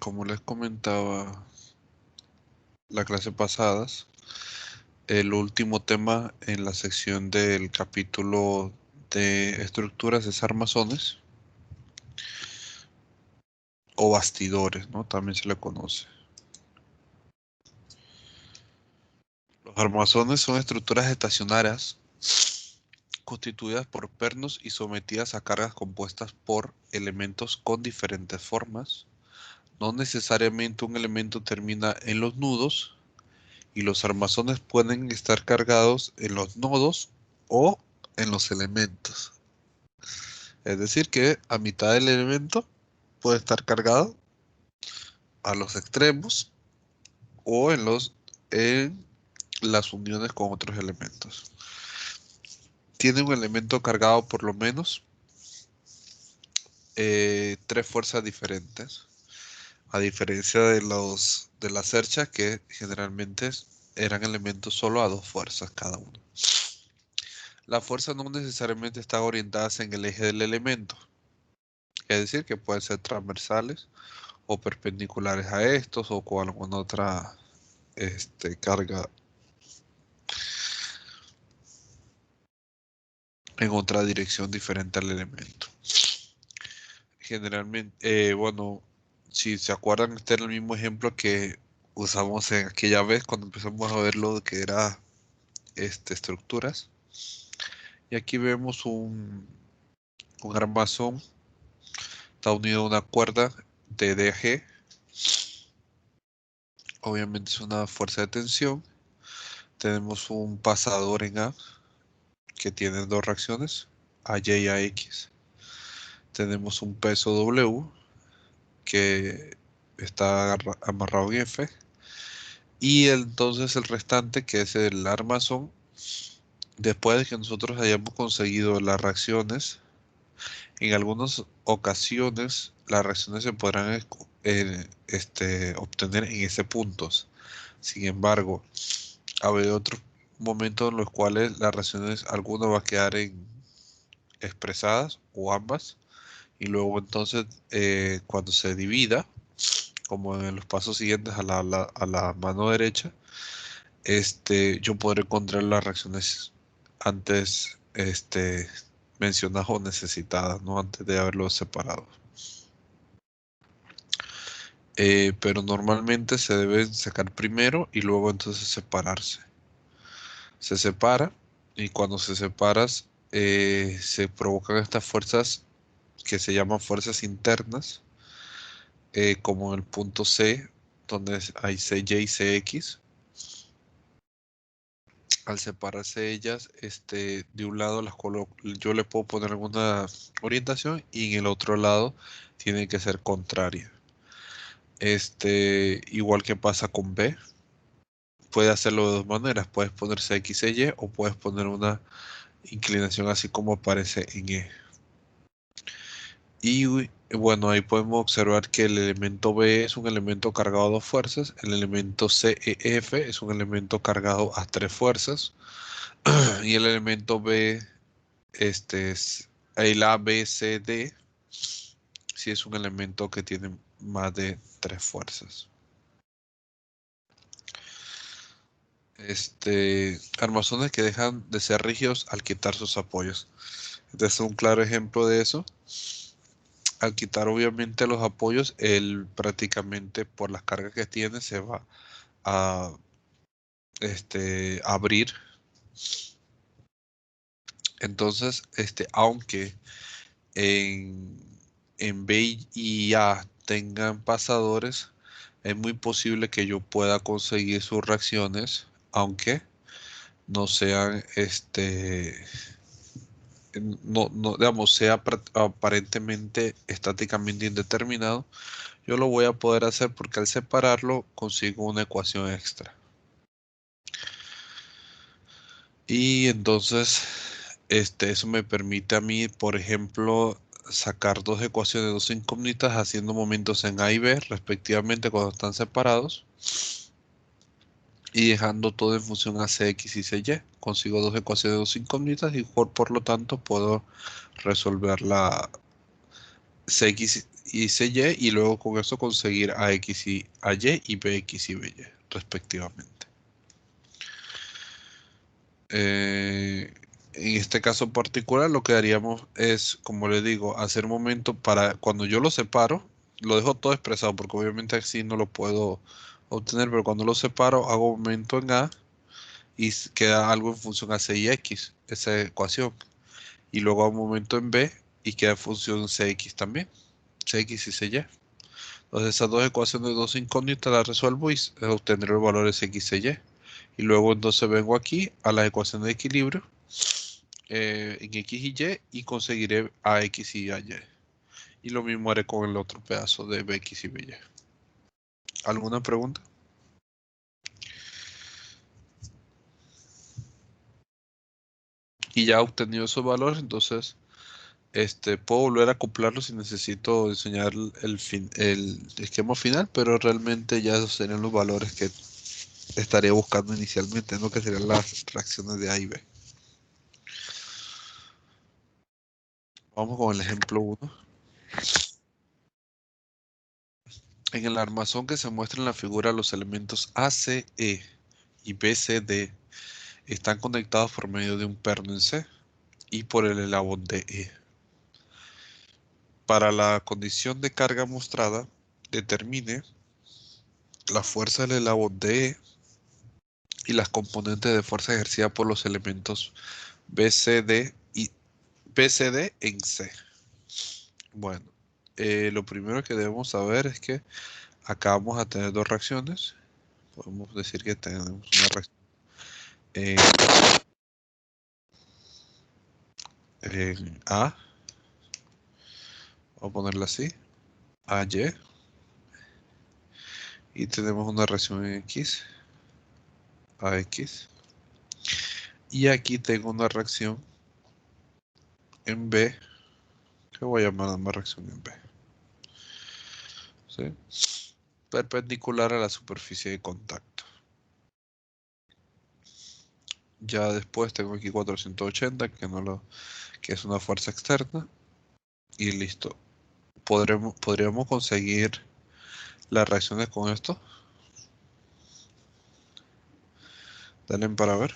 Como les comentaba la clase pasadas, el último tema en la sección del capítulo de estructuras es armazones o bastidores, ¿no? También se le conoce. Los armazones son estructuras estacionarias constituidas por pernos y sometidas a cargas compuestas por elementos con diferentes formas. No necesariamente un elemento termina en los nudos y los armazones pueden estar cargados en los nodos o en los elementos. Es decir, que a mitad del elemento puede estar cargado a los extremos o en las uniones con otros elementos. Tiene un elemento cargado por lo menos tres fuerzas diferentes, a diferencia de las cerchas que generalmente eran elementos solo a dos fuerzas cada uno. Las fuerzas no necesariamente están orientadas en el eje del elemento, es decir, que pueden ser transversales o perpendiculares a estos o con alguna otra carga en otra dirección diferente al elemento. Generalmente, bueno, si se acuerdan, este era el mismo ejemplo que usamos en aquella vez cuando empezamos a ver lo que era estructuras. Y aquí vemos un armazón, está unido a una cuerda de DG. Obviamente es una fuerza de tensión. Tenemos un pasador en A que tiene dos reacciones, AY y AX. Tenemos un peso W que está amarrado en F. Y entonces el restante, que es el armazón, después de que nosotros hayamos conseguido las reacciones, en algunas ocasiones las reacciones se podrán obtener en ese punto. Sin embargo, habrá otros momentos en los cuales las reacciones, alguna va a quedar expresadas o ambas, y luego entonces cuando se divida, como en los pasos siguientes a la mano derecha, yo podré encontrar las reacciones antes mencionadas o necesitadas, ¿no? Antes de haberlos separado. Pero normalmente se deben sacar primero y luego entonces separarse. Se separa y cuando se separas se provocan estas fuerzas que se llaman fuerzas internas, como en el punto C, donde hay CY y CX. Al separarse ellas, de un lado yo le puedo poner alguna orientación y en el otro lado tiene que ser contraria. Igual que pasa con B, puede hacerlo de dos maneras, puedes poner CX y Y o puedes poner una inclinación así como aparece en E. Y bueno, ahí podemos observar que el elemento B es un elemento cargado a dos fuerzas, el elemento CEF es un elemento cargado a tres fuerzas y el elemento B, es el ABCD, si es un elemento que tiene más de tres fuerzas. Armazones que dejan de ser rígidos al quitar sus apoyos. Este es un claro ejemplo de eso. Al quitar obviamente los apoyos, él prácticamente por las cargas que tiene se va a abrir. Entonces, aunque en, en B y A tengan pasadores, es muy posible que yo pueda conseguir sus reacciones, aunque no sean, digamos, sea aparentemente estáticamente indeterminado. Yo lo voy a poder hacer porque al separarlo consigo una ecuación extra. Y entonces, eso me permite a mí, por ejemplo, sacar dos ecuaciones, dos incógnitas, haciendo momentos en A y B, respectivamente, cuando están separados, y dejando todo en función a Cx y Cy. Consigo dos ecuaciones, dos incógnitas, y por lo tanto puedo resolver la Cx y CY, y luego con eso conseguir AX y AY y BX y BY, respectivamente. En este caso particular, lo que haríamos es, como le digo, hacer momento para cuando yo lo separo, lo dejo todo expresado porque obviamente así no lo puedo obtener, pero cuando lo separo, hago momento en A y queda algo en función a C y X, esa ecuación. Y luego hago momento en B y queda en función CX también, CX y CY. Entonces esas dos ecuaciones, dos incógnitas, las resuelvo y obtendré los valores X y Y. Y luego entonces vengo aquí a las ecuaciones de equilibrio en X y Y conseguiré AX y AY. Y lo mismo haré con el otro pedazo de BX y BY. ¿Alguna pregunta? Y ya obtenido esos valores, entonces puedo volver a acoplarlo si necesito enseñar el esquema final, pero realmente ya esos serían los valores que estaría buscando inicialmente, ¿no? Que serían las reacciones de A y B. Vamos con el ejemplo uno. En el armazón que se muestra en la figura, los elementos ACE y BCD están conectados por medio de un perno en C y por el eslabón DE. Para la condición de carga mostrada, determine la fuerza del eslabón DE y las componentes de fuerza ejercida por los elementos BCD y BCD en C. Bueno, lo primero que debemos saber es que acá vamos a tener dos reacciones. Podemos decir que tenemos una reacción en, en A, vamos a ponerla así, AY, y tenemos una reacción en X, AX, y aquí tengo una reacción en B, que voy a llamar una reacción en B, ¿sí? Perpendicular a la superficie de contacto. Ya después tengo aquí 480, que es una fuerza externa, y listo. Podríamos conseguir las reacciones con esto. Dale para ver.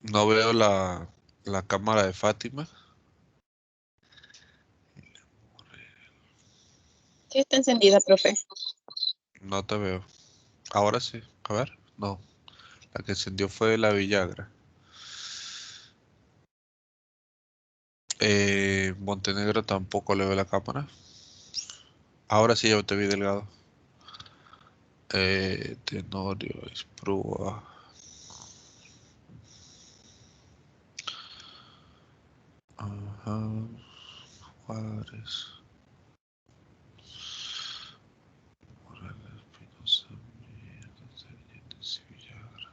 No veo la cámara de Fátima. Sí, está encendida, profe. No te veo. Ahora sí. A ver. No. La que encendió fue la Villagra. Montenegro tampoco le ve la cámara. Ahora sí ya te vi delgado. Tenorio, Isprúa. Ajá. Juárez. Morales, Espinosa, Mieres, Allende y Villagra.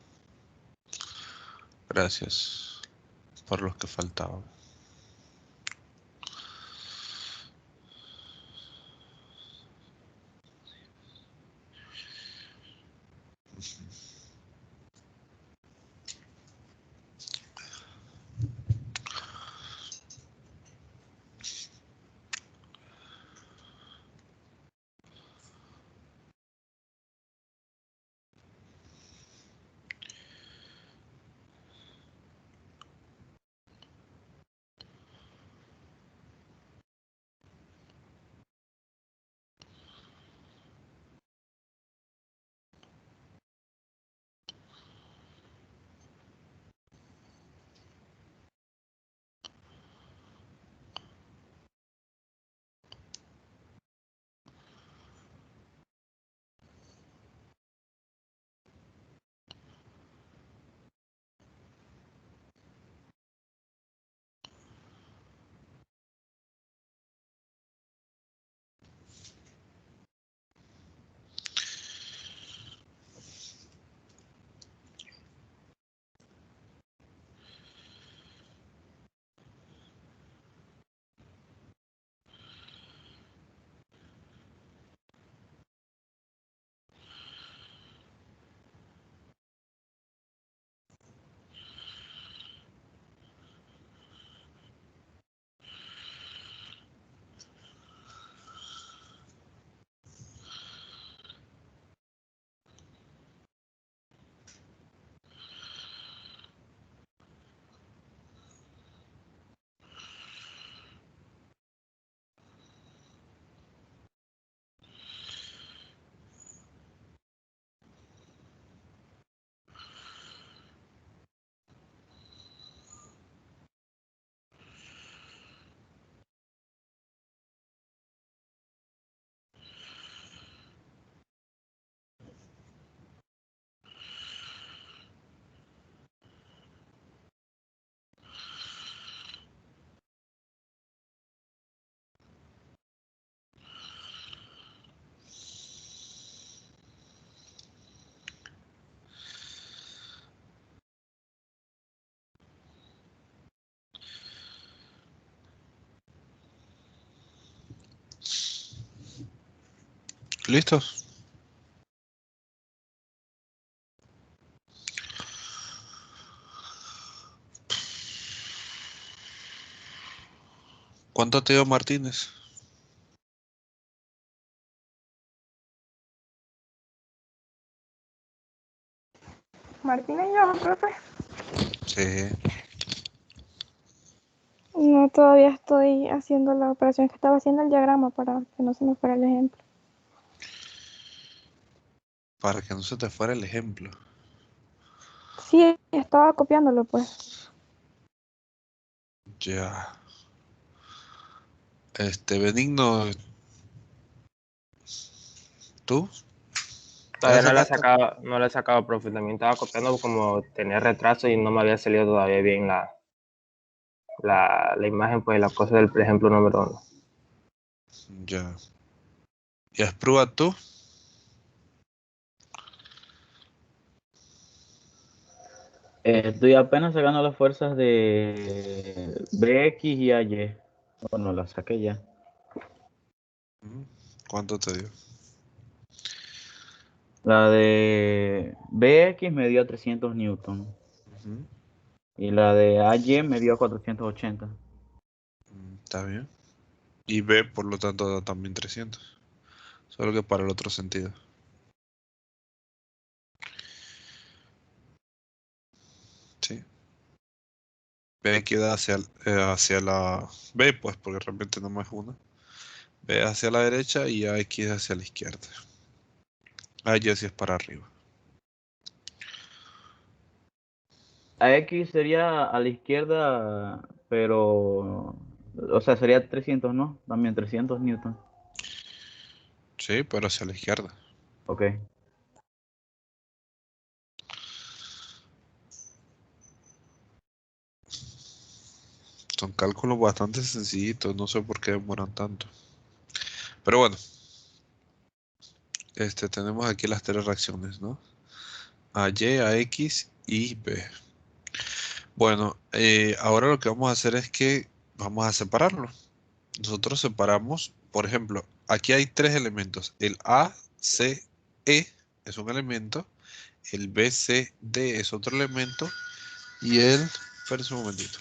Gracias por los que faltaban. ¿Listos? ¿Cuánto te dio Martínez? Martínez y yo, profe. Sí. No, todavía estoy haciendo la operación que estaba haciendo el diagrama para que no se me fuera el ejemplo. Para que no se te fuera el ejemplo. Sí, estaba copiándolo, pues. Ya. Benigno, ¿tú? ¿Ya Todavía sacaste? no la he sacado, profe. También estaba copiando como tenía retraso y no me había salido todavía bien la imagen, pues la cosa del ejemplo número 1. Ya. ¿Ya prueba tú? Estoy apenas sacando las fuerzas de BX y AY. Bueno, las saqué ya. ¿Cuánto te dio? La de BX me dio 300 newton Ujú. y la de AY me dio 480. Está bien. Y B, por lo tanto, da también 300. Solo que para el otro sentido. Sí. B queda hacia la B, pues, porque realmente no más una. B hacia la derecha y AX hacia la izquierda. AY sí es para arriba. AX sería a la izquierda, pero... O sea, sería 300, ¿no? También 300 newton. Sí, pero hacia la izquierda. Ok. Son cálculos bastante sencillitos, no sé por qué demoran tanto. Pero bueno, tenemos aquí las tres reacciones, ¿no? A Y, a X y B. Bueno, ahora lo que vamos a hacer es que vamos a separarlo. Nosotros separamos, por ejemplo, aquí hay tres elementos. El A, C, E es un elemento, el B, C, D es otro elemento y espérense un momentito.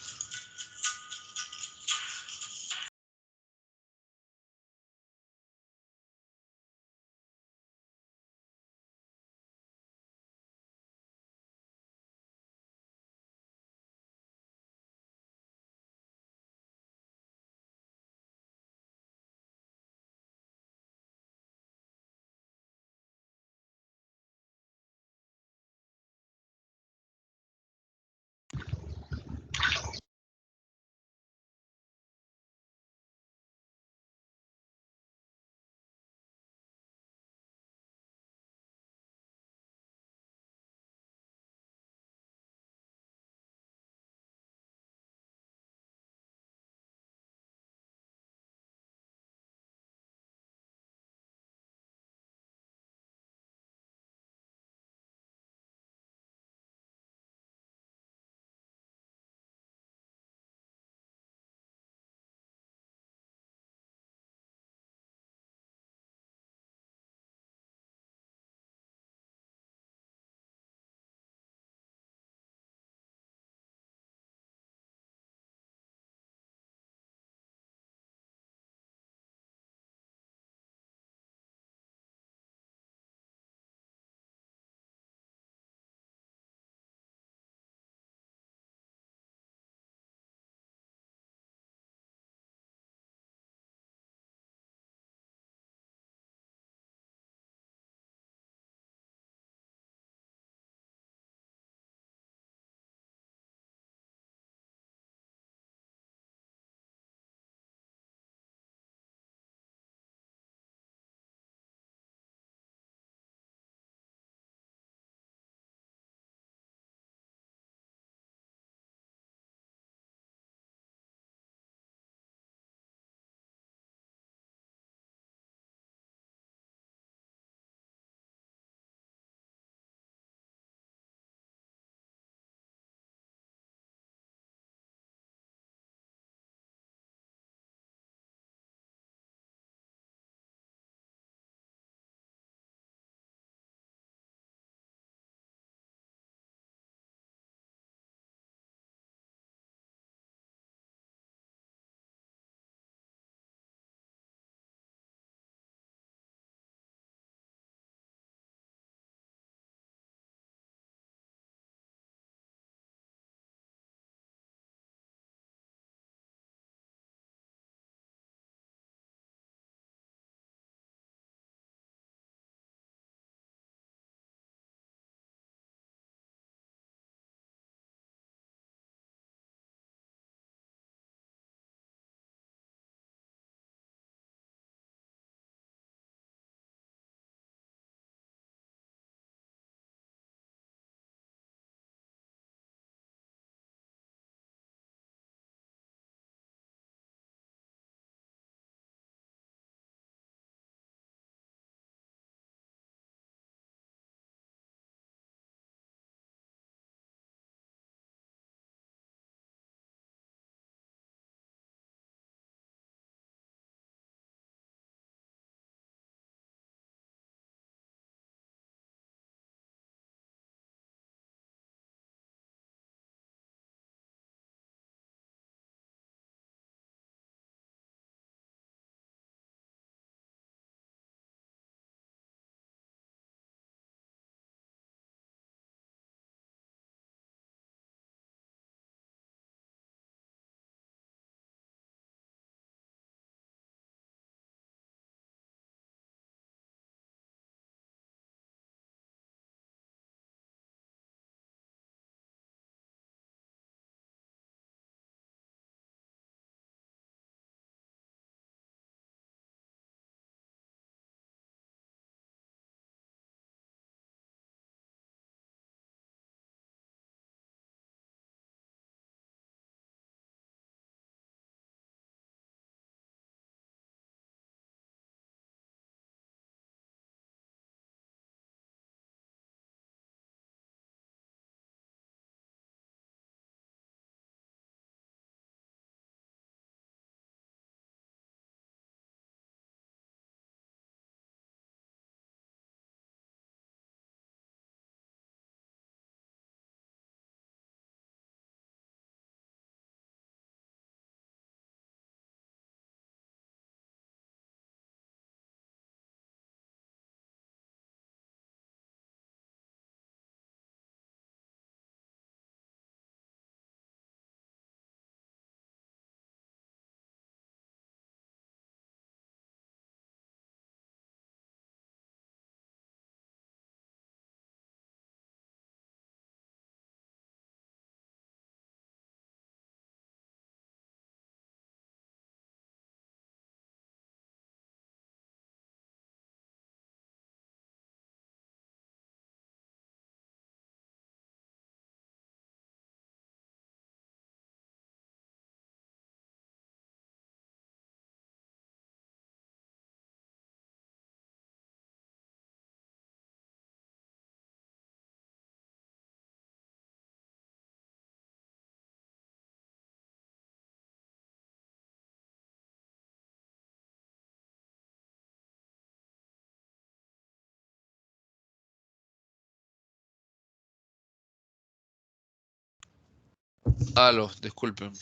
Aló, disculpen.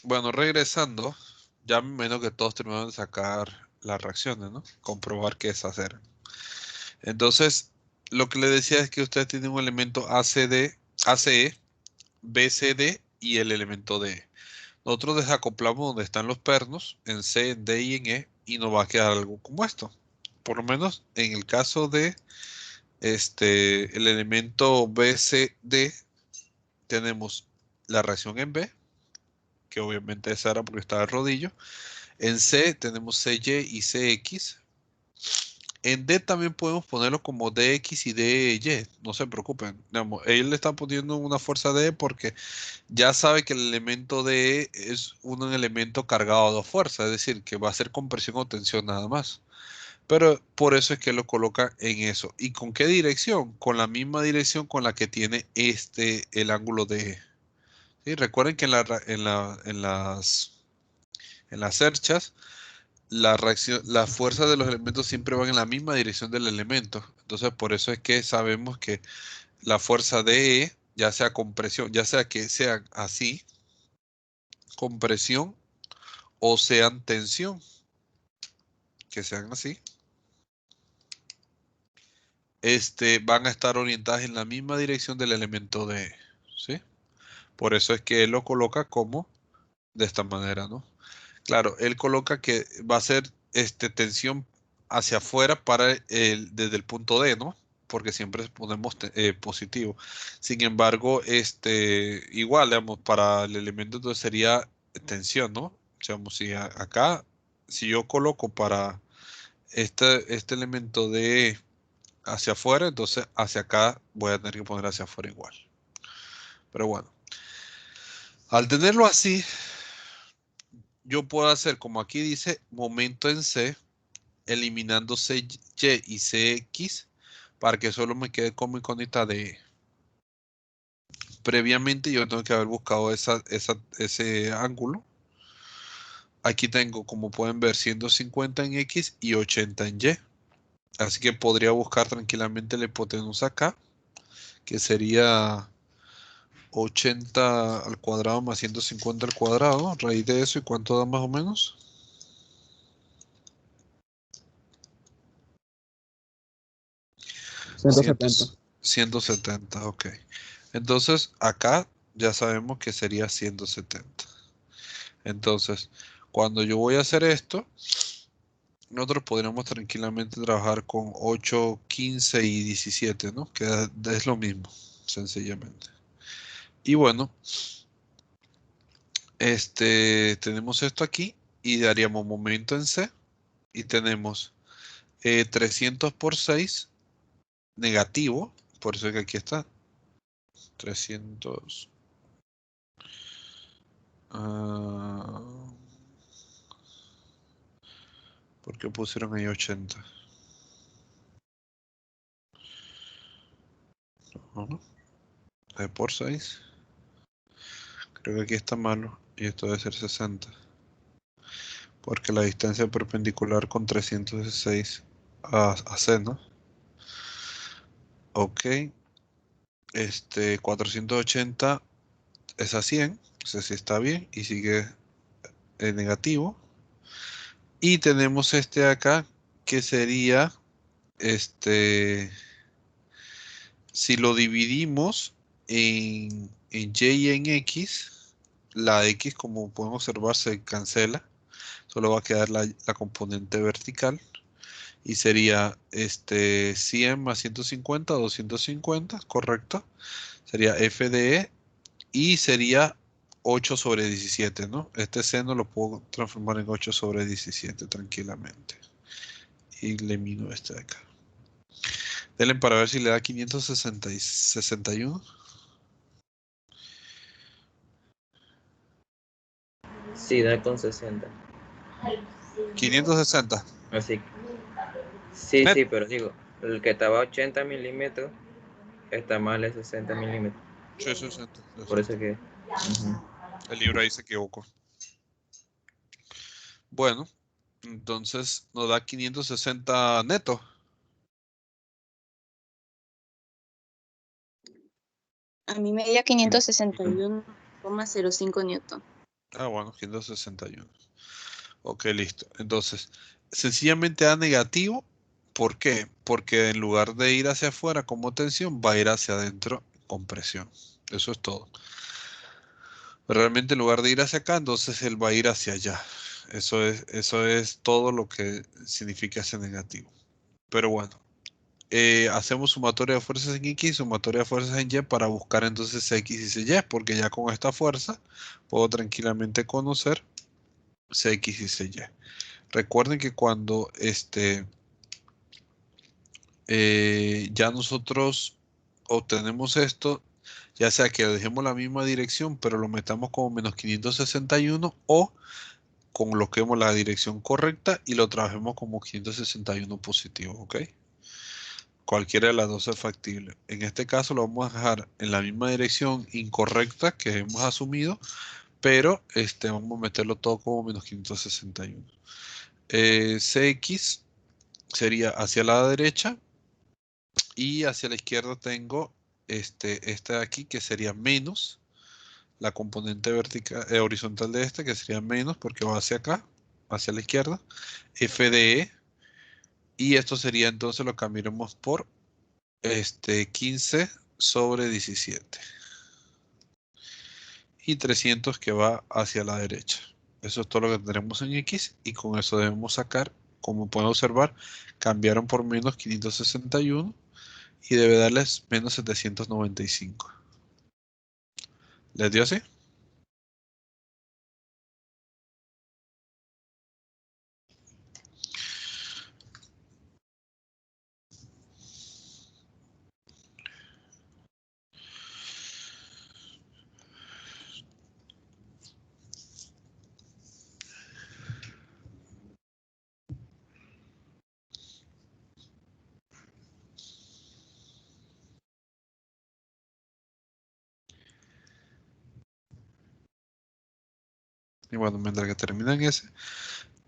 Bueno, regresando, ya menos que todos terminaron de sacar las reacciones, ¿no? Comprobar que esas eran. Entonces, lo que le decía es que usted tiene un elemento ACD, ACE, BCD y el elemento DE. Nosotros desacoplamos donde están los pernos, en C, en D y en E, y nos va a quedar algo como esto. Por lo menos en el caso de el elemento BCD, tenemos la reacción en B, que obviamente esa era porque estaba el rodillo. En C tenemos CY y CX. En D también podemos ponerlo como DX y DY, no se preocupen. Digamos, él le está poniendo una fuerza D porque ya sabe que el elemento D es un elemento cargado a dos fuerzas, es decir, que va a ser compresión o tensión nada más. Pero por eso es que lo coloca en eso. ¿Y con qué dirección? Con la misma dirección con la que tiene el ángulo de... ¿Sí? Recuerden que en las cerchas, la fuerza de los elementos siempre van en la misma dirección del elemento. Entonces, por eso es que sabemos que la fuerza de E, ya sea compresión, ya sea que sean así, compresión, o sean tensión, que sean así, van a estar orientadas en la misma dirección del elemento de E, ¿sí? Por eso es que él lo coloca como de esta manera, ¿no? Claro, él coloca que va a ser tensión hacia afuera desde el punto D, ¿no? Porque siempre ponemos positivo. Sin embargo, igual, digamos, para el elemento entonces sería tensión, ¿no? Digamos, acá, si yo coloco para este elemento de hacia afuera, entonces hacia acá voy a tener que poner hacia afuera igual. Pero bueno, al tenerlo así, yo puedo hacer como aquí dice, momento en C, eliminando CY y CX para que solo me quede como iconita de E. Previamente yo tengo que haber buscado ese ángulo. Aquí tengo, como pueden ver, 150 en X y 80 en Y. Así que podría buscar tranquilamente la hipotenusa acá, que sería 80 al cuadrado más 150 al cuadrado. Raíz de eso, ¿y cuánto da más o menos? 170. 170, ok. Entonces, acá ya sabemos que sería 170. Entonces, cuando yo voy a hacer esto, nosotros podríamos tranquilamente trabajar con 8, 15 y 17, ¿no? Que es lo mismo, sencillamente. Y bueno, tenemos esto aquí y daríamos momento en C y tenemos 300 por 6 negativo, por eso es que aquí está 300. ¿Por qué pusieron ahí 80? Ajá. Por 6. Creo que aquí está malo. Y esto debe ser 60. Porque la distancia perpendicular con 316 a C, ¿no? Ok. 480 es a 100. O sea, si está bien. Y sigue en negativo. Y tenemos este de acá. Que sería. Si lo dividimos en Y y en X, la X, como pueden observar, se cancela. Solo va a quedar la componente vertical. Y sería 100 más 150, 250, correcto. Sería f de e y sería 8 sobre 17, ¿no? Este seno lo puedo transformar en 8 sobre 17 tranquilamente. Y elimino este de acá. Denle para ver si le da 561. Sí, da con 60. 560. Así. Sí, Net. sí, pero digo, el que estaba a 80 milímetros está mal es 60 milímetros. Sí, 60. Por eso que. El libro ahí se equivocó. Bueno, entonces nos da 560 neto. A mí me dio 561. 1,05 newton. Ah, bueno, 161. Ok, listo. Entonces, sencillamente A negativo. ¿Por qué? Porque en lugar de ir hacia afuera como tensión, va a ir hacia adentro con presión. Eso es todo. Realmente en lugar de ir hacia acá, entonces él va a ir hacia allá. Eso es todo lo que significa ese negativo. Pero bueno, hacemos sumatoria de fuerzas en X y sumatoria de fuerzas en Y para buscar entonces X y Y, porque ya con esta fuerza puedo tranquilamente conocer X y Y. Recuerden que cuando ya nosotros obtenemos esto, ya sea que dejemos la misma dirección, pero lo metamos como menos 561 o coloquemos la dirección correcta y lo trabajemos como 561 positivo, ¿ok? Cualquiera de las dos es factible. En este caso lo vamos a dejar en la misma dirección incorrecta que hemos asumido, pero vamos a meterlo todo como menos 561. Cx sería hacia la derecha y hacia la izquierda tengo este de aquí que sería menos la componente vertical, horizontal de que sería menos porque va hacia acá, hacia la izquierda, f de e, y esto sería entonces lo cambiaremos por 15 sobre 17 y 300 que va hacia la derecha. Eso es todo lo que tendremos en X y con eso debemos sacar, como pueden observar, cambiaron por menos 561 y debe darles menos 795. ¿Les dio así? Y bueno, mientras que terminan ese.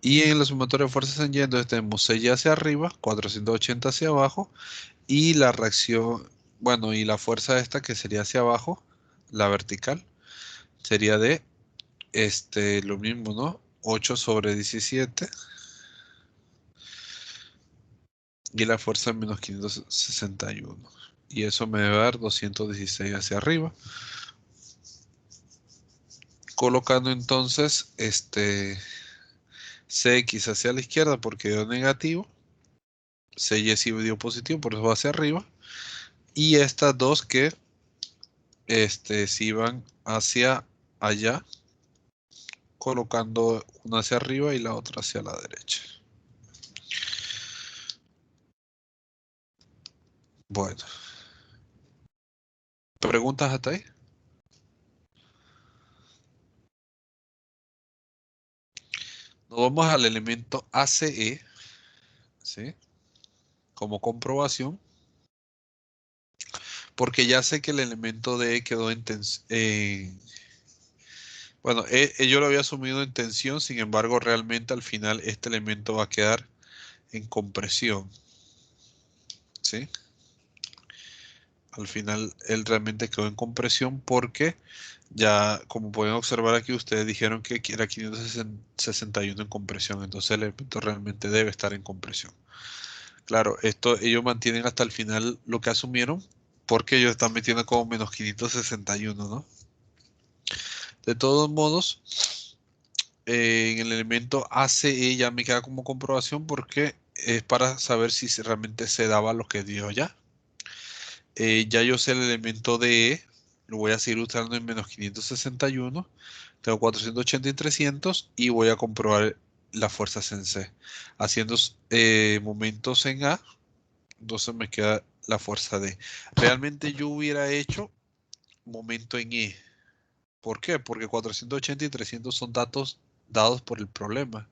Y en la sumatoria de fuerzas en Y, entonces tenemos 6Y hacia arriba, 480 hacia abajo. Y la reacción, bueno, y la fuerza esta que sería hacia abajo, la vertical, sería de lo mismo, ¿no? 8 sobre 17. Y la fuerza es menos 561. Y eso me debe dar 216 hacia arriba. Colocando entonces Cx hacia la izquierda porque dio negativo. Cy sí dio positivo, por eso va hacia arriba. Y estas dos que sí van hacia allá, colocando una hacia arriba y la otra hacia la derecha. Bueno. ¿Preguntas hasta ahí? Nos vamos al elemento ACE, ¿sí? Como comprobación. Porque ya sé que el elemento DE quedó en tensión. Bueno, yo lo había asumido en tensión, sin embargo, realmente al final este elemento va a quedar en compresión. ¿Sí? Al final él realmente quedó en compresión porque ya, como pueden observar aquí, ustedes dijeron que era 561 en compresión, entonces el elemento realmente debe estar en compresión. Claro, esto ellos mantienen hasta el final lo que asumieron porque ellos están metiendo como menos 561, ¿no? De todos modos, en el elemento ACE ya me queda como comprobación porque es para saber si realmente se daba lo que dio ya. Ya yo sé el elemento DE, lo voy a seguir usando en menos 561, tengo 480 y 300 y voy a comprobar las fuerzas en C. Haciendo momentos en A, entonces me queda la fuerza D. Realmente yo hubiera hecho momento en E. ¿Por qué? Porque 480 y 300 son datos dados por el problema.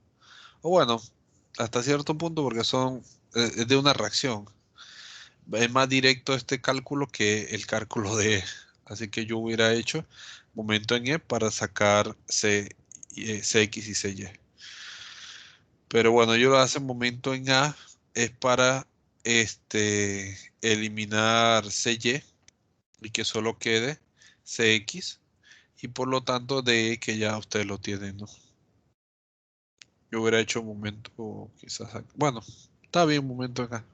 O bueno, hasta cierto punto porque son es de una reacción. Es más directo este cálculo que el cálculo de E. Así que yo hubiera hecho momento en E para sacar Cx y Cy. Pero bueno, yo lo hace momento en A es para eliminar Cy y que solo quede Cx y por lo tanto de que ya ustedes lo tienen, ¿no? Yo hubiera hecho momento quizás aquí. Bueno, está bien momento acá.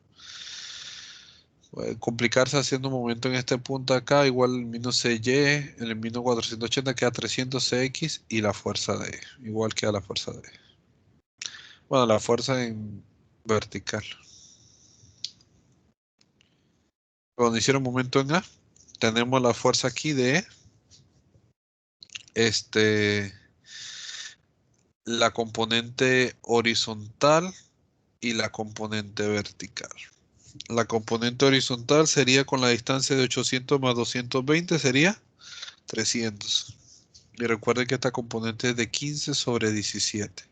Puede complicarse haciendo un momento en este punto acá, igual el menos CY, en el menos 480 queda 300 CX y la fuerza D, igual queda la fuerza D. Bueno, la fuerza en vertical. Cuando hicieron momento en A, tenemos la fuerza aquí de la componente horizontal y la componente vertical. La componente horizontal sería con la distancia de 800 más 220 sería 300. Y recuerden que esta componente es de 15 sobre 17.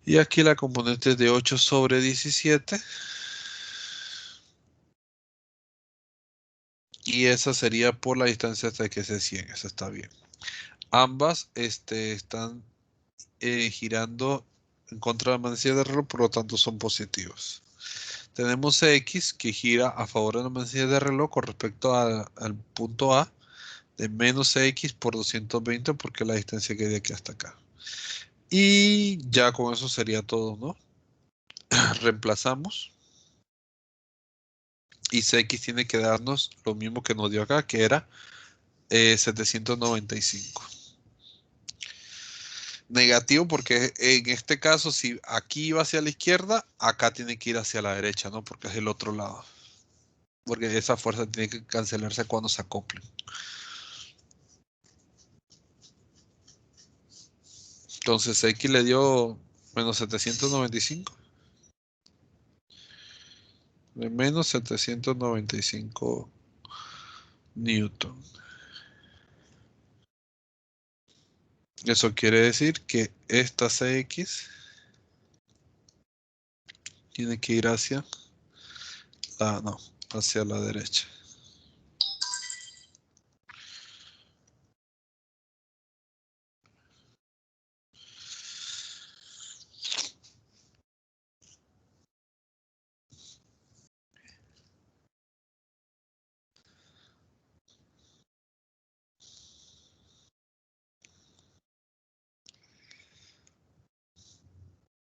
Y aquí la componente es de 8 sobre 17. Y esa sería por la distancia hasta que sea 100. Esa está bien. Ambas están girando en contra de la manecilla de reloj, por lo tanto son positivos. Tenemos X que gira a favor de la manecilla de reloj con respecto al punto A de menos X por 220 porque es la distancia que hay de aquí hasta acá. Y ya con eso sería todo, ¿no? Reemplazamos. Y Cx tiene que darnos lo mismo que nos dio acá, que era 795. Negativo porque en este caso, si aquí iba hacia la izquierda, acá tiene que ir hacia la derecha, ¿no? Porque es el otro lado. Porque esa fuerza tiene que cancelarse cuando se acoplen. Entonces X le dio menos 795. De menos 795 Newton. Eso quiere decir que esta Cx tiene que ir hacia hacia la derecha.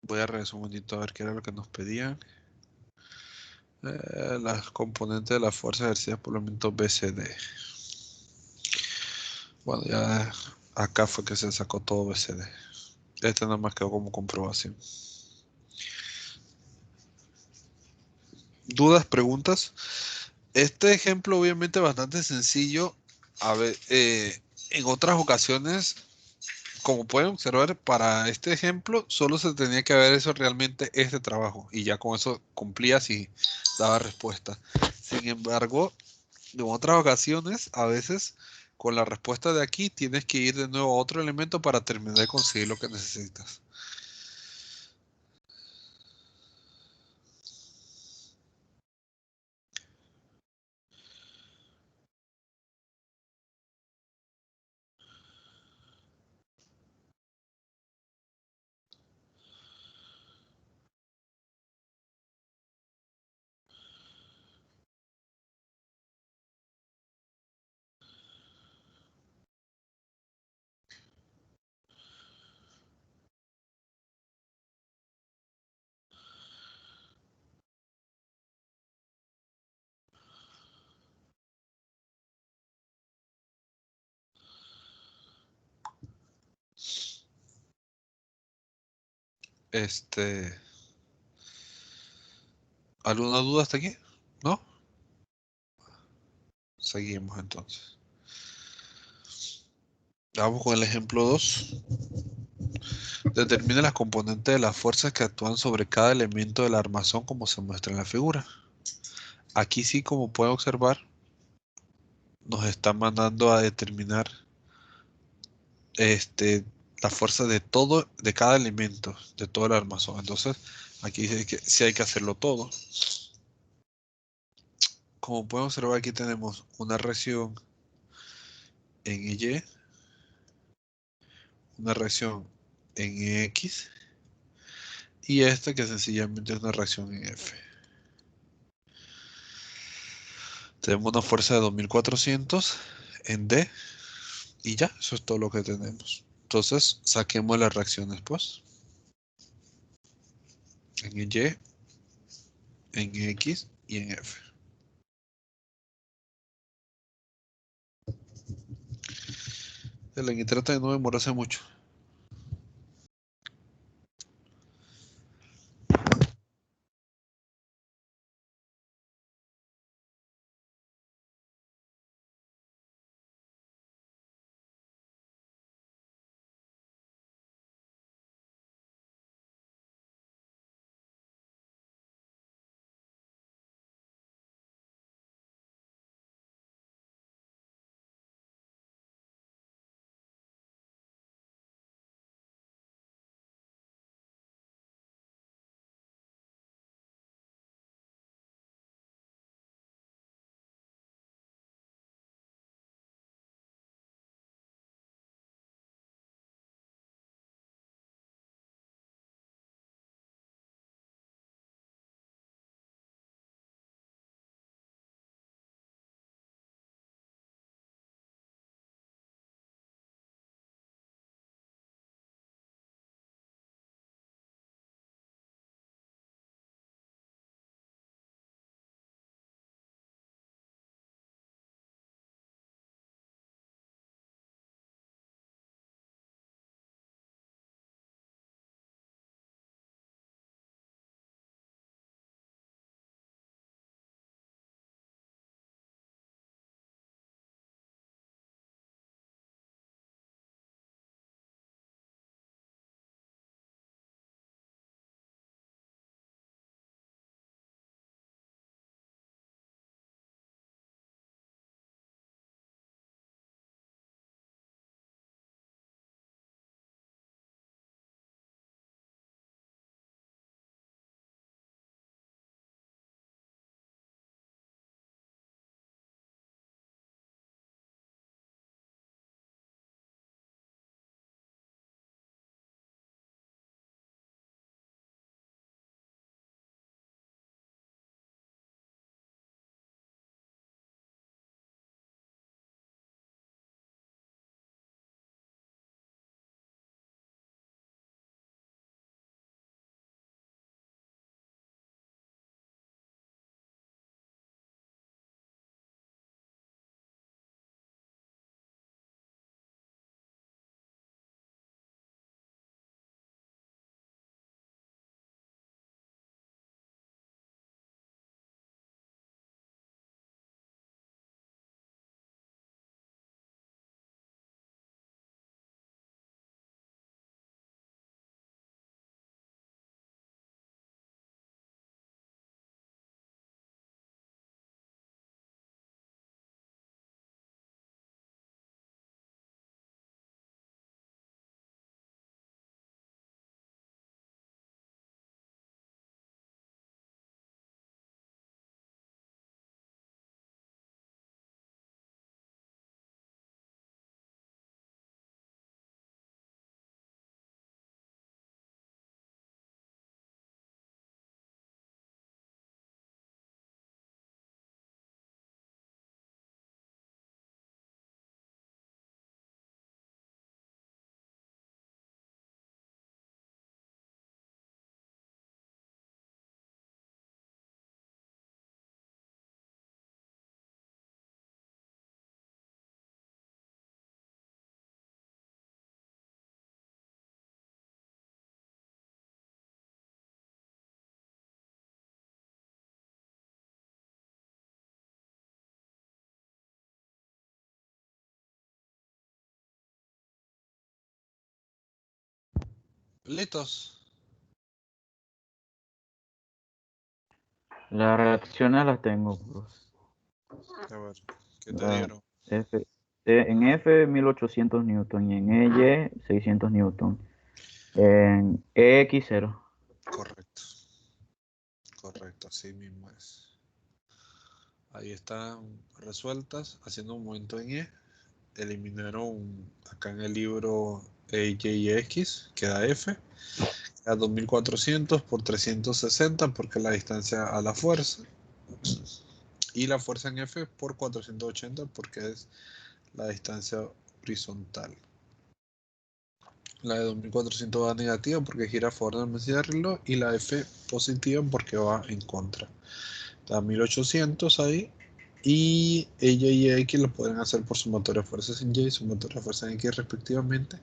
Voy a regresar un momentito a ver qué era lo que nos pedían. Las componentes de la fuerza ejercida por el elemento BCD. Bueno, ya acá fue que se sacó todo BCD. Este nada más quedó como comprobación. ¿Dudas, preguntas? Este ejemplo obviamente bastante sencillo. A ver, en otras ocasiones, como pueden observar, para este ejemplo solo se tenía que haber hecho realmente este trabajo y ya con eso cumplías y daba respuesta. Sin embargo, en otras ocasiones, a veces con la respuesta de aquí tienes que ir de nuevo a otro elemento para terminar de conseguir lo que necesitas. ¿Alguna duda hasta aquí? ¿No? Seguimos entonces. Vamos con el ejemplo 2. Determina las componentes de las fuerzas que actúan sobre cada elemento del armazón como se muestra en la figura. Aquí sí, como pueden observar, nos está mandando a determinar la fuerza de todo, de cada elemento, de todo el armazón. Entonces, aquí dice que sí hay que hacerlo todo. Como pueden observar, aquí tenemos una reacción en Y, una reacción en X, y esta que sencillamente es una reacción en F. Tenemos una fuerza de 2400 en D, Y ya, eso es todo lo que tenemos. Entonces, saquemos las reacciones, pues. En Y, en X y en F. Y trata de no demorarse mucho. ¿Listos? Las reacciones las tengo, pues. A ver, ¿qué te La dieron? en F 1800 newton y en Y 600 newton. En EX 0. Correcto. Correcto, así mismo es. Ahí están resueltas. Haciendo un movimiento en E. Eliminaron acá en el libro Y y X. Queda F. Queda 2400 por 360 porque es la distancia a la fuerza. Y la fuerza en F por 480 porque es la distancia horizontal. La de 2400 va negativa porque gira a favor de la velocidad del reloj y la F positiva porque va en contra. Da 1800 ahí. Y ella y X lo pueden hacer por sumatoria de fuerzas en Y y sumatoria de fuerzas en X respectivamente.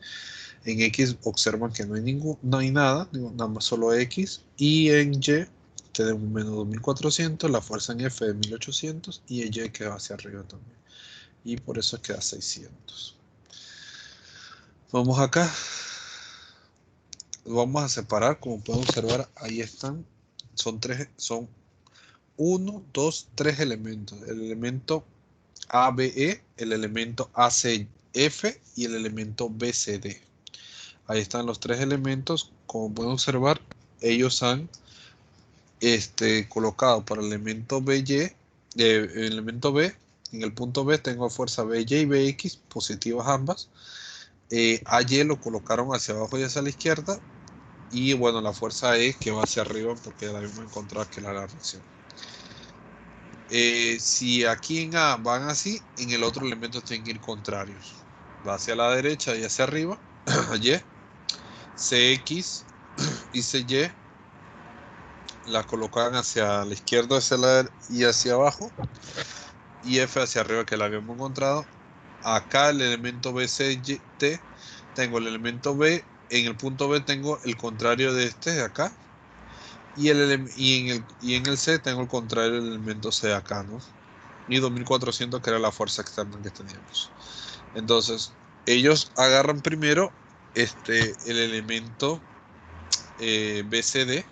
En X observan que no hay nada, nada más solo X. Y en Y tenemos menos 2400, la fuerza en F de 1800 y en Y queda hacia arriba también. Y por eso queda 600. Vamos acá. Vamos a separar, como pueden observar, ahí están. Son 1, 2, 3 elementos. El elemento ABE, el elemento ACF y el elemento BCD. Ahí están los 3 elementos. Como pueden observar, ellos han colocado para el elemento BY, el elemento B, en el punto B tengo fuerza BY y BX, positivas ambas. AY lo colocaron hacia abajo y hacia la izquierda. Y bueno, la fuerza E que va hacia arriba porque la misma encontrar que la reacción. Si aquí en A van así, en el otro elemento tienen que ir contrarios. Va hacia la derecha y hacia arriba. Y. CX y CY la colocan hacia la izquierda y hacia abajo. Y F hacia arriba que la habíamos encontrado. Acá el elemento BCT, tengo el elemento B. En el punto B tengo el contrario de este de acá. Y en el C tengo el contrario del elemento C de acá, ¿no? Y 2400 que era la fuerza externa que teníamos. Entonces, ellos agarran primero el elemento BCD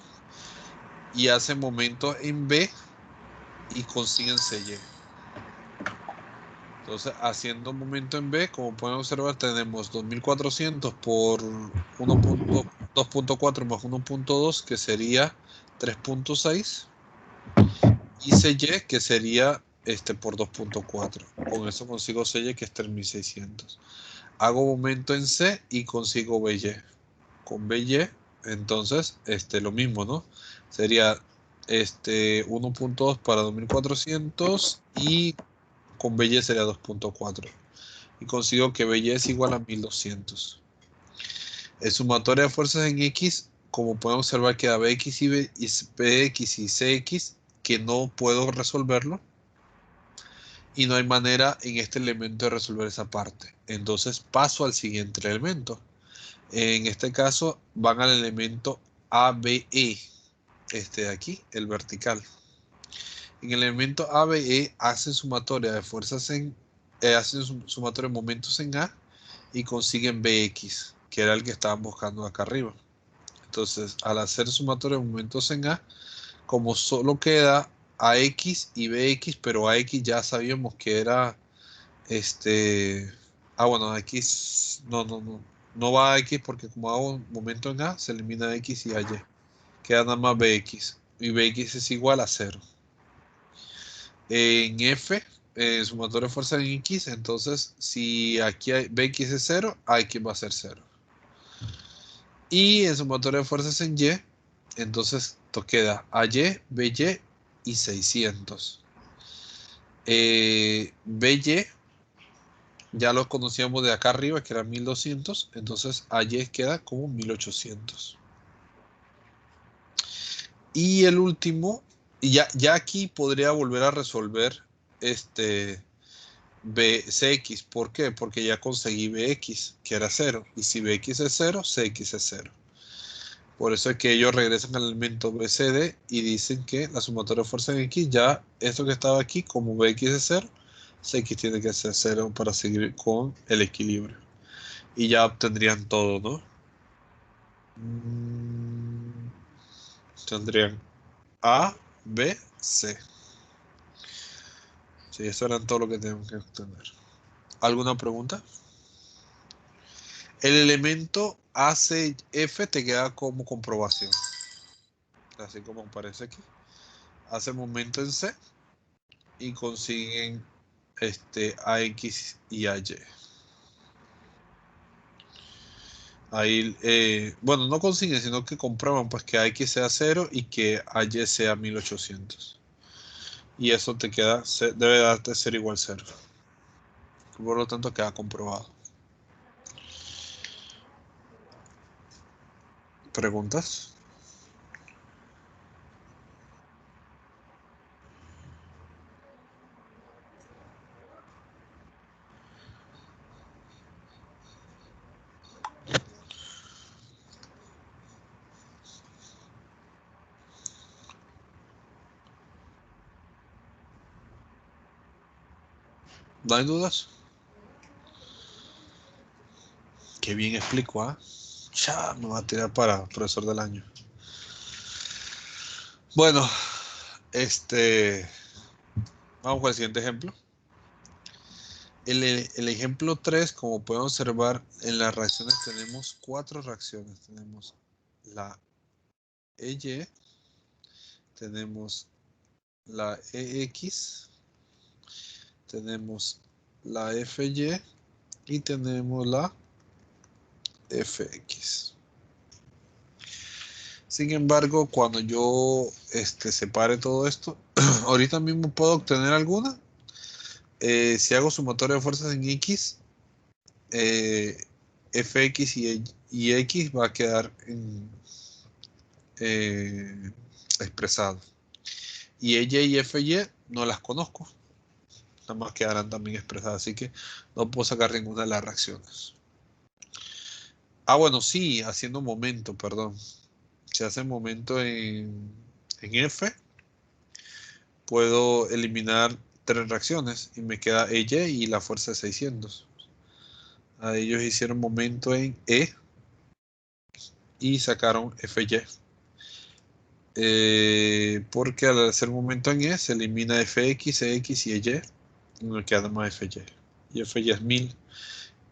y hacen momento en B y consiguen CY. Entonces, haciendo momento en B, como pueden observar, tenemos 2400 por 2.4 más 1.2, que sería 3.6. Y CY, que sería por 2.4. Con eso consigo CY, que es 3600. Hago momento en C y consigo BY. Con BY, entonces, lo mismo, ¿no? Sería 1.2 para 2400 y con BY sería 2.4. Y consigo que BY es igual a 1200. El sumatoria de fuerzas en X, como pueden observar, queda BX y BX y CX, que no puedo resolverlo. Y no hay manera en este elemento de resolver esa parte. Entonces paso al siguiente elemento. En este caso van al elemento ABE, de aquí, el vertical. En el elemento ABE hacen sumatoria de fuerzas hacen sumatoria de momentos en A y consiguen BX, que era el que estaban buscando acá arriba. Entonces, al hacer sumatoria de momentos en A, como solo queda AX y BX, pero AX ya sabíamos que era bueno, X no va a X porque como hago un momento en A, se elimina X y AY. Queda nada más BX y BX es igual a 0. En F, sumatoria de fuerza en X, entonces si aquí BX es 0, AX va a ser 0. Y en sumatoria de fuerzas en Y, entonces esto queda AY, BY y 600. BY ya lo conocíamos de acá arriba, que era 1200, entonces AY queda como 1800. Y el último, ya aquí podría volver a resolver CX. ¿Por qué? Porque ya conseguí BX, que era 0. Y si BX es 0, CX es 0. Por eso es que ellos regresan al elemento BCD y dicen que la sumatoria de fuerza en X, ya esto que estaba aquí, como BX es 0, CX tiene que ser 0 para seguir con el equilibrio. Y ya obtendrían todo, ¿no? Tendrían A, B, C. Sí, eso eran todo lo que tenemos que obtener. ¿Alguna pregunta? El elemento ACF te queda como comprobación. Así como aparece aquí. Hace momento en C y consiguen AX y AY. Ahí, bueno, no consiguen, sino que comprueban pues que AX sea 0 y que AY sea 1800. Y eso te queda, debe darte ser igual 0. Por lo tanto, queda comprobado. ¿Preguntas? ¿No hay dudas? Qué bien explico, ¿ah? Ya me va a tirar para profesor del año. Bueno, vamos con el siguiente ejemplo. El ejemplo 3, como pueden observar, en las reacciones tenemos 4 reacciones. Tenemos la EY, tenemos la EX, tenemos la FY y tenemos la FX. Sin embargo, cuando yo separe todo esto, ahorita mismo puedo obtener alguna. Si hago sumatoria de fuerzas en X, Fx y X va a quedar expresado. Y EY y FY no las conozco. Nada más quedarán también expresadas. Así que no puedo sacar ninguna de las reacciones. Ah, bueno, sí, haciendo momento, perdón. Si hace momento en F, puedo eliminar 3 reacciones y me queda EY y la fuerza de 600. A ellos hicieron momento en E y sacaron FY. Porque al hacer momento en E se elimina FX, EX y EY. Y me queda más FY. Y FY es 1000.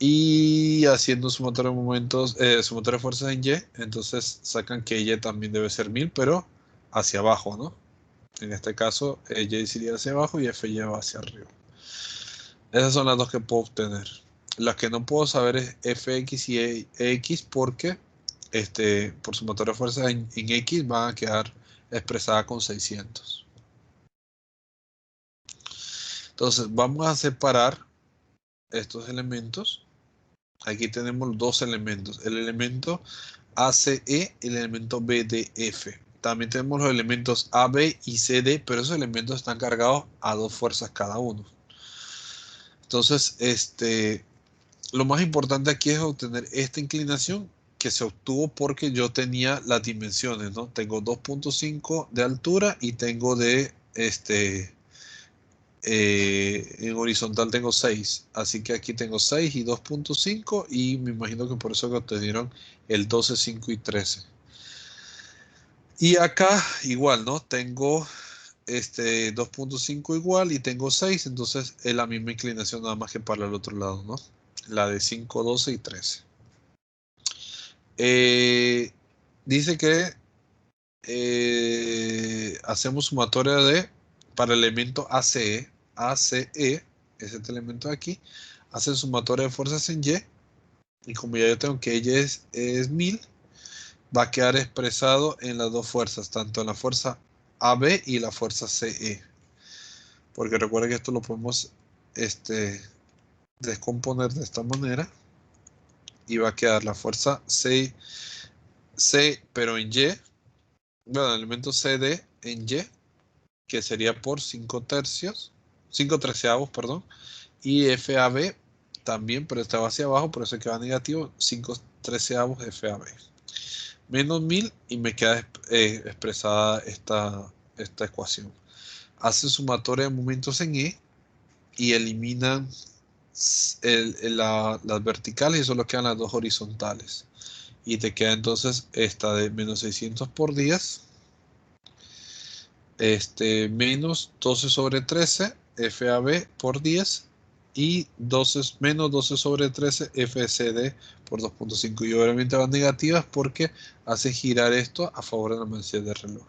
Y haciendo sumatoria de momentos, sumatoria de fuerzas en Y, entonces sacan que Y también debe ser 1000, pero hacia abajo, ¿no? En este caso, Y sería hacia abajo y FY va hacia arriba. Esas son las dos que puedo obtener. Las que no puedo saber es FX y EX porque por sumatoria de fuerzas en X van a quedar expresadas con 600. Entonces, vamos a separar estos elementos. Aquí tenemos 2 elementos. El elemento ACE y el elemento BDF. También tenemos los elementos AB y CD, pero esos elementos están cargados a 2 fuerzas cada uno. Entonces, lo más importante aquí es obtener esta inclinación que se obtuvo porque yo tenía las dimensiones, ¿no? Tengo 2.5 de altura y tengo en horizontal tengo 6. Así que aquí tengo 6 y 2.5 y me imagino que por eso que obtuvieron el 12, 5 y 13. Y acá igual, ¿no? Tengo 2.5 igual y tengo 6, entonces es la misma inclinación nada más que para el otro lado, ¿no? La de 5, 12 y 13. Dice que hacemos sumatoria para el elemento ACE, es este elemento de aquí, hacen sumatoria de fuerzas en Y, y como ya yo tengo que Y es 1000, va a quedar expresado en las dos fuerzas, tanto en la fuerza AB y la fuerza CE. Porque recuerden que esto lo podemos descomponer de esta manera, y va a quedar la fuerza C, pero en Y, bueno, el elemento CD en Y, que sería por 5 treceavos, perdón, y FAB también, pero estaba hacia abajo, por eso es que va negativo, 5 treceavos FAB. Menos 1000 y me queda expresada esta ecuación. Hacen sumatoria de momentos en E y eliminan las verticales y solo quedan las dos horizontales. Y te queda entonces esta de menos 600 por 10, menos 12 sobre 13 FAB por 10 y menos 12 sobre 13 FCD por 2.5. Y obviamente van negativas porque hace girar esto a favor de la manecilla del reloj.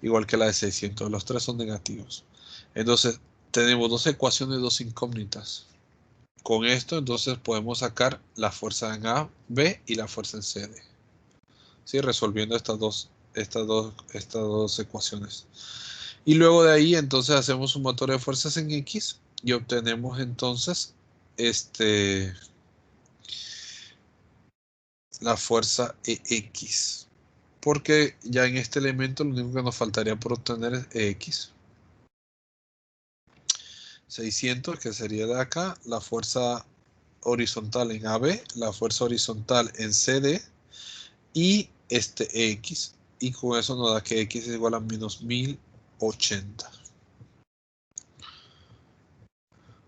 Igual que la de 600, los tres son negativos. Entonces tenemos dos ecuaciones, dos incógnitas. Con esto entonces podemos sacar la fuerza en A, B y la fuerza en CD. ¿Sí? Resolviendo estas dos ecuaciones. Y luego de ahí entonces hacemos sumatoria de fuerzas en X y obtenemos entonces la fuerza EX. Porque ya en este elemento lo único que nos faltaría por obtener es EX. 600, que sería de acá, la fuerza horizontal en AB, la fuerza horizontal en CD y este EX. Y con eso nos da que X es igual a menos 1080.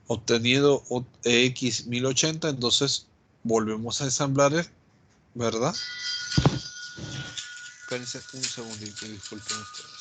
Obtenido X 1080, entonces volvemos a ensamblar, ¿verdad? Espérense un segundito, disculpen ustedes.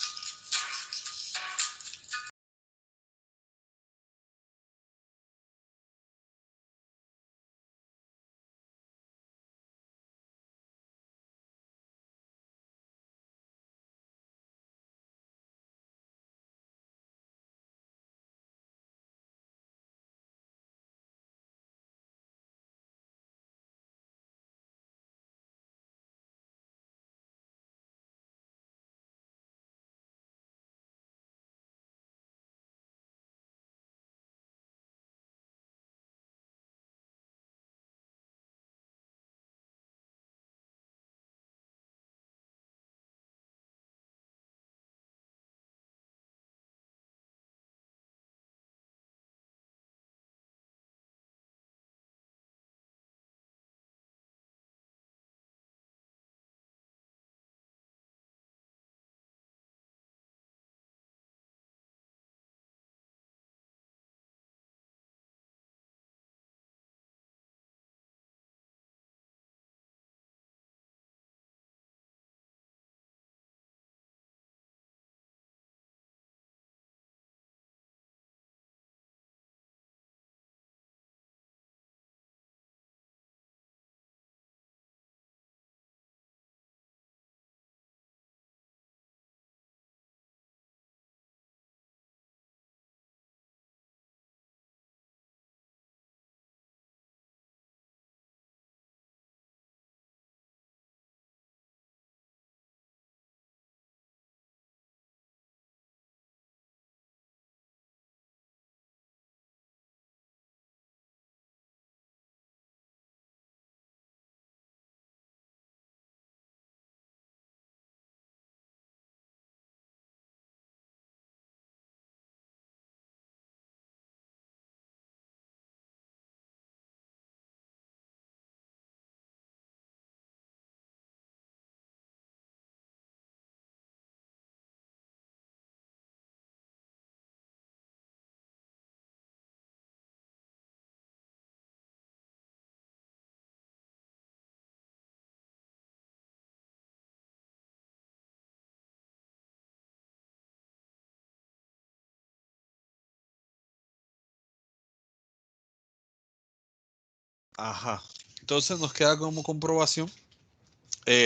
Ajá. Entonces nos queda como comprobación.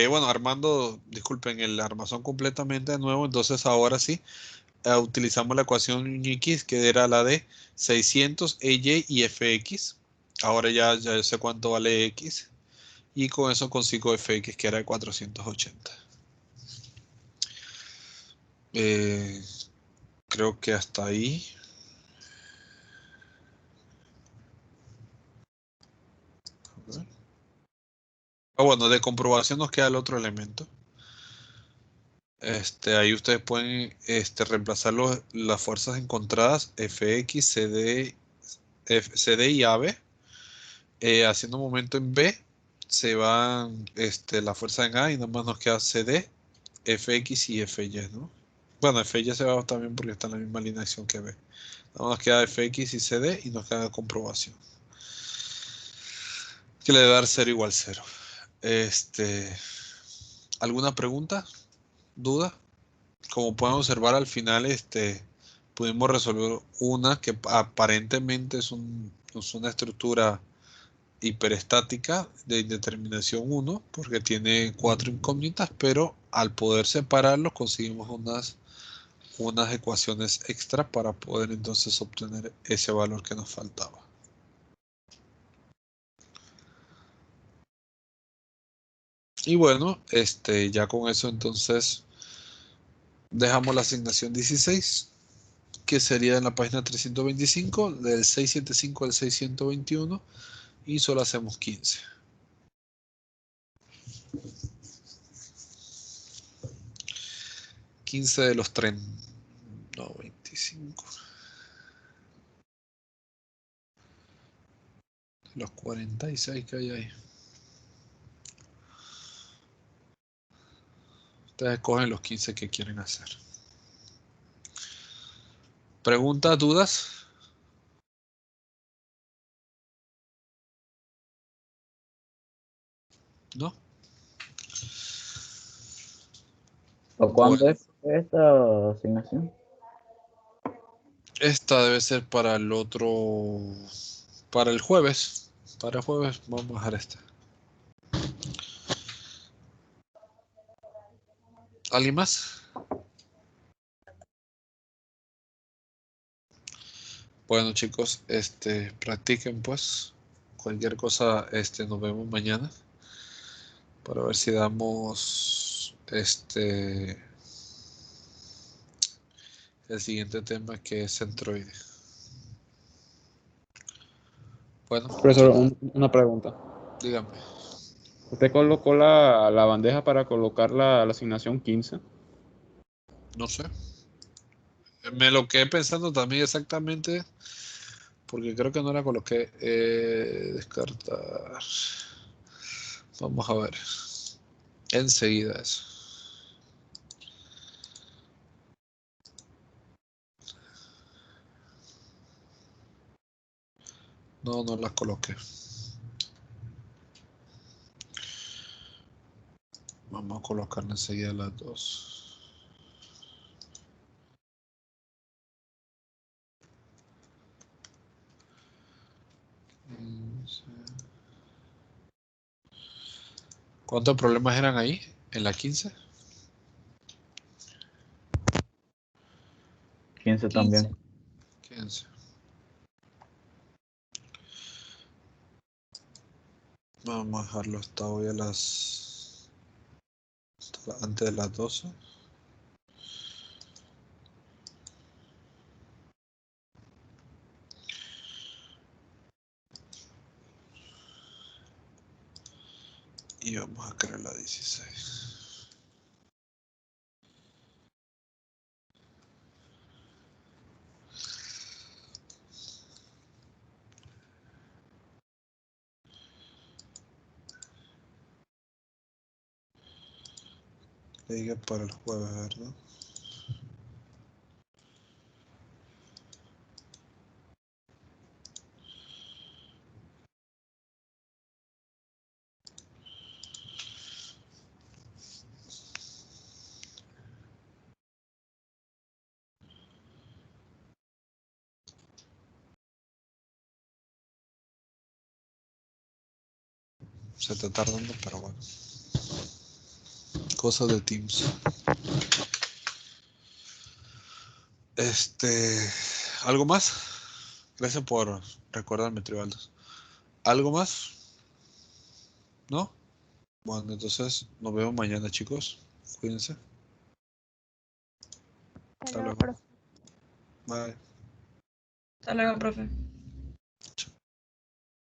Bueno, armando, disculpen, el armazón completamente de nuevo. Entonces ahora sí, utilizamos la ecuación X, que era la de 600 EY y FX. Ahora ya sé cuánto vale X. Y con eso consigo FX, que era de 480. Creo que hasta ahí. Bueno, de comprobación nos queda el otro elemento. Ahí ustedes pueden reemplazar las fuerzas encontradas Fx, CD y AB. Haciendo un momento en B, se van la fuerza en A y nomás nos queda CD, Fx y Fy, ¿no? Bueno, Fy se va también porque está en la misma alineación que B. Nos queda Fx y CD y nos queda comprobación. Que le debe dar 0 igual 0. ¿Alguna pregunta? ¿Duda? Como pueden observar al final, pudimos resolver una que aparentemente es una estructura hiperestática de indeterminación 1, porque tiene 4 incógnitas, pero al poder separarlos conseguimos unas ecuaciones extra para poder entonces obtener ese valor que nos faltaba. Y bueno, ya con eso entonces dejamos la asignación 16, que sería en la página 325, del 675 al 621, y solo hacemos 15. 15 de los 30. No, 25. De los 46 que hay ahí. Ustedes cogen los 15 que quieren hacer. ¿Preguntas, dudas? ¿No? ¿O cuándo Bueno, es esta asignación? esta debe ser para el otro, para el jueves. Para el jueves vamos a dejar esta. ¿Alguien más? Bueno, chicos, practiquen pues. Cualquier cosa, nos vemos mañana para ver si damos el siguiente tema, que es centroide. Bueno, Profesor, una pregunta. dígame. ¿Usted colocó la bandeja para colocar la asignación 15? No sé. Me lo quedé pensando también exactamente, porque creo que no la coloqué. Descartar. Vamos a ver. Enseguida eso. No, no las coloqué. Vamos a colocarle enseguida las dos. ¿Cuántos problemas eran ahí en la 15? 15 también. 15. Vamos a dejarlo hasta hoy antes de las 12. Y vamos a crear la 16. Le dije para el jueves, ¿verdad? Se está tardando, pero bueno. Cosas de Teams. ¿Algo más? Gracias por recordarme, Tribaldos. ¿Algo más? ¿No? Bueno, entonces nos vemos mañana, chicos. Cuídense. Hasta luego. Bye. Hasta luego, profe.